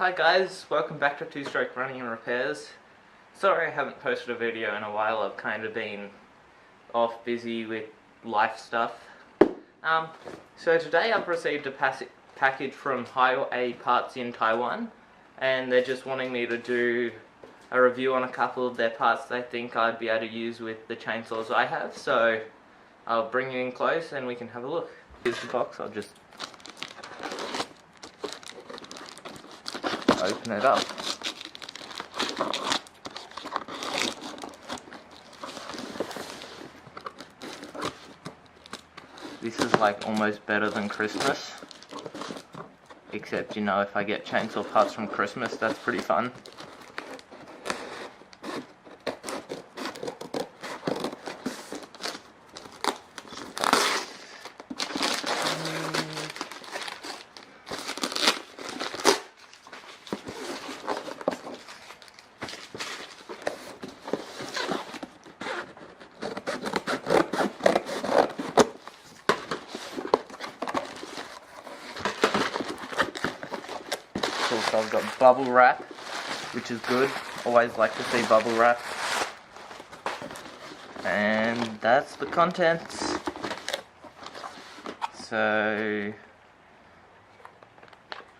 Hi guys, welcome back to Two Stroke Running and Repairs. Sorry I haven't posted a video in a while. I've kind of been off busy with life stuff. So today I've received a package from Hyway parts in Taiwan, and they're just wanting me to do a review on a couple of their parts they think I'd be able to use with the chainsaws I have. So I'll bring you in close and we can have a look. Here's the box. I'll just open it up. This is like almost better than Christmas, except you know, if I get chainsaw parts from Christmas, that's pretty fun. So I've got bubble wrap, which is good. Always like to see bubble wrap. And that's the contents. So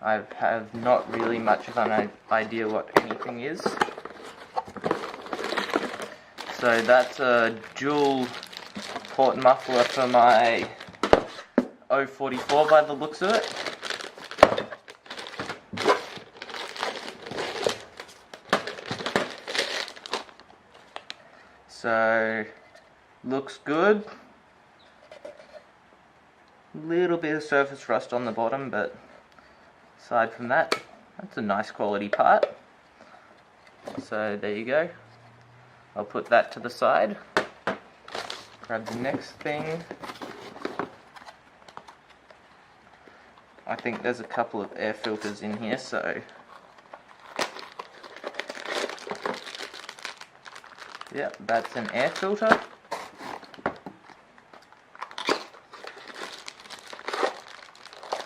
I have not really much of an idea what anything is. So that's a dual port muffler for my 044 by the looks of it. So, looks good. Little bit of surface rust on the bottom, but aside from that, that's a nice quality part. So there you go. I'll put that to the side. Grab the next thing. I think there's a couple of air filters in here, so yep, that's an air filter.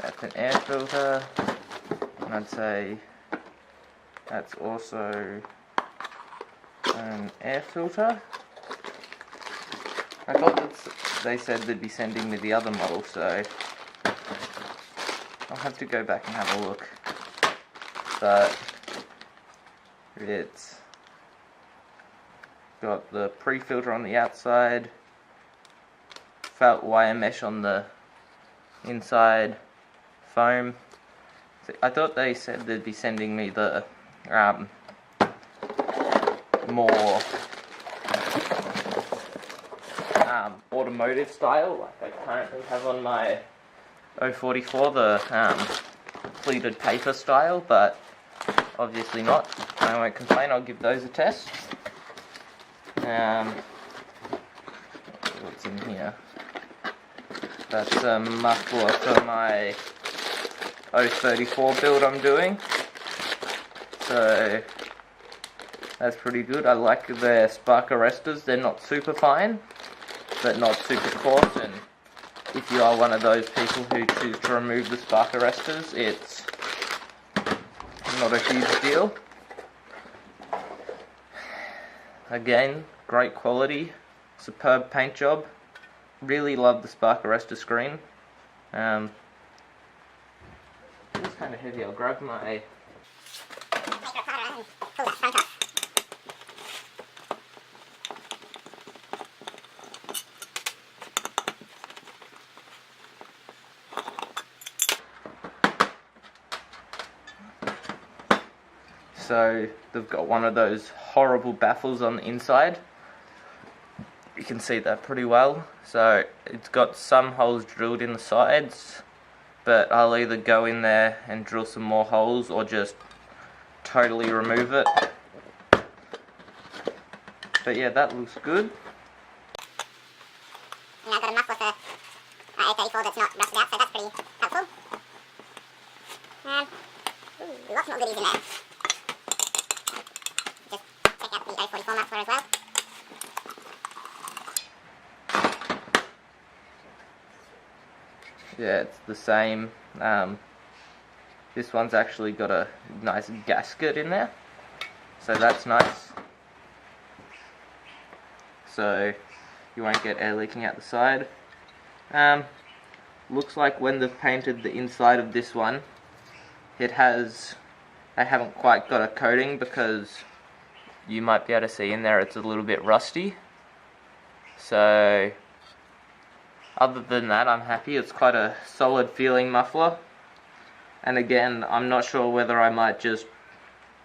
That's an air filter. And I'd say that's also an air filter. I thought that they said they'd be sending me the other model, so I'll have to go back and have a look. But it's got the pre-filter on the outside, felt wire mesh on the inside, foam. I thought they said they'd be sending me the more automotive style, like I currently have on my 044, the pleated paper style, but obviously not. I won't complain, I'll give those a test. What's in here? That's a muffler for my 034 build I'm doing. So that's pretty good. I like their spark arresters. They're not super fine, but not super coarse. And if you are one of those people who choose to remove the spark arresters, it's not a huge deal. Again, great quality, superb paint job. Really love the spark arrestor screen. It's kind of heavy. I'll grab my. So they've got one of those horrible baffles on the inside. You can see that pretty well. So it's got some holes drilled in the sides, but I'll either go in there and drill some more holes or just totally remove it. But yeah, that looks good. And I've got a muffler for A34 that's not rusted out, so that's pretty helpful. Lots more goodies in there. Just check out the A44 muffler as well. Yeah, it's the same This one's actually got a nice gasket in there, so that's nice. So you won't get air leaking out the side. Looks like when they've painted the inside of this one, I haven't quite got a coating, because you might be able to see in there it's a little bit rusty. So other than that, I'm happy. It's quite a solid feeling muffler. And again, I'm not sure whether I might just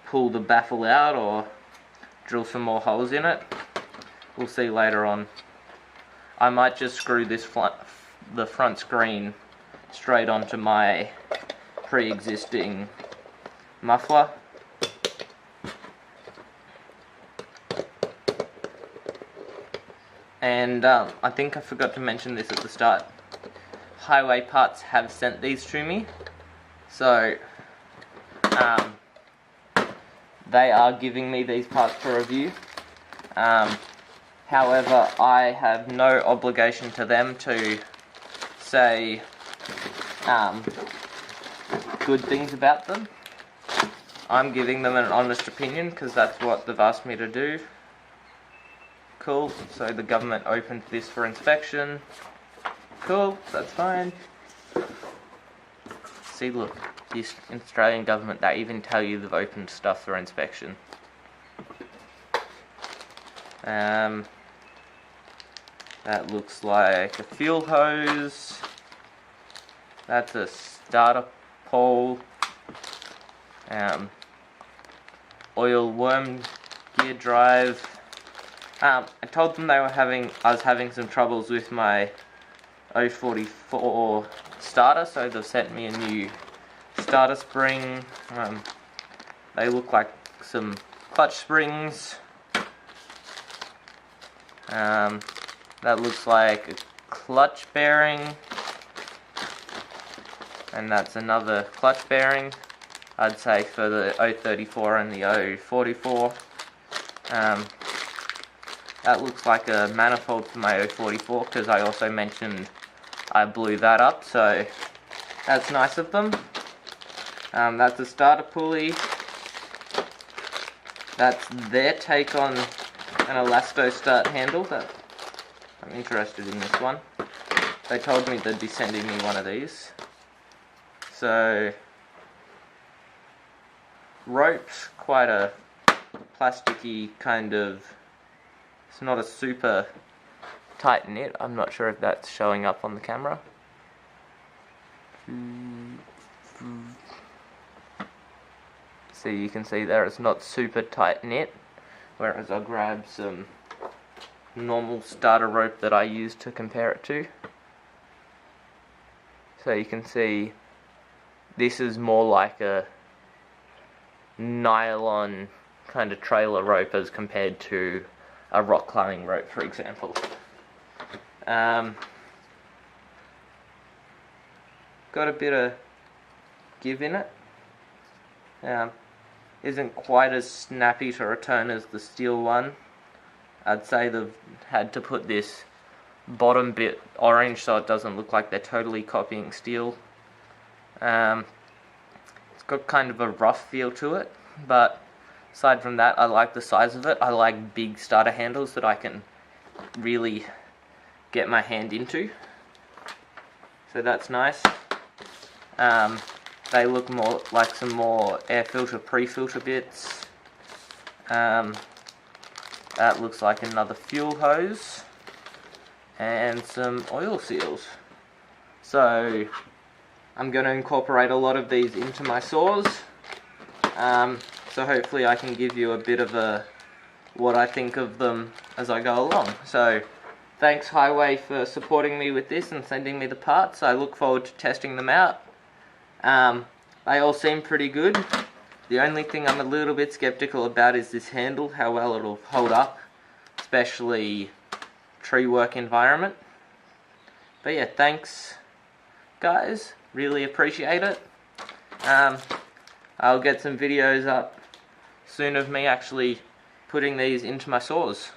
pull the baffle out or drill some more holes in it. We'll see later on. I might just screw the front screen straight onto my pre-existing muffler. And I think I forgot to mention this at the start. Hyway Parts have sent these to me, so they are giving me these parts for review. However, I have no obligation to them to say good things about them. I'm giving them an honest opinion because that's what they've asked me to do. Cool, so the government opened this for inspection. Cool, that's fine. See, look, the Australian government, they even tell you they've opened stuff for inspection. That looks like a fuel hose. That's a starter pole. Oil worm gear drive. I told them I was having some troubles with my 044 starter, so they've sent me a new starter spring. They look like some clutch springs. That looks like a clutch bearing, and that's another clutch bearing, I'd say, for the 034 and the 044. That looks like a manifold for my 044, because I also mentioned I blew that up, so that's nice of them. That's a starter pulley. That's their take on an elasto start handle. I'm interested in this one. They told me they'd be sending me one of these. So, rope's quite a plasticky kind of, it's not a super tight knit. I'm not sure if that's showing up on the camera. So you can see there it's not super tight knit, whereas I'll grab some normal starter rope that I use to compare it to. So you can see this is more like a nylon kind of trailer rope as compared to a rock climbing rope, for example. Got a bit of give in it. Isn't quite as snappy to return as the steel one. I'd say they've had to put this bottom bit orange so it doesn't look like they're totally copying steel. It's got kind of a rough feel to it, but aside from that, I like the size of it. I like big starter handles that I can really get my hand into, so that's nice. They look more like some more air filter, pre-filter bits. That looks like another fuel hose and some oil seals. So I'm going to incorporate a lot of these into my saws. So hopefully I can give you a bit of what I think of them as I go along. So thanks Hyway for supporting me with this and sending me the parts. I look forward to testing them out. They all seem pretty good. The only thing I'm a little bit skeptical about is this handle, how well it'll hold up, especially tree work environment. But yeah, thanks guys, really appreciate it. I'll get some videos up soon of me actually putting these into my saws.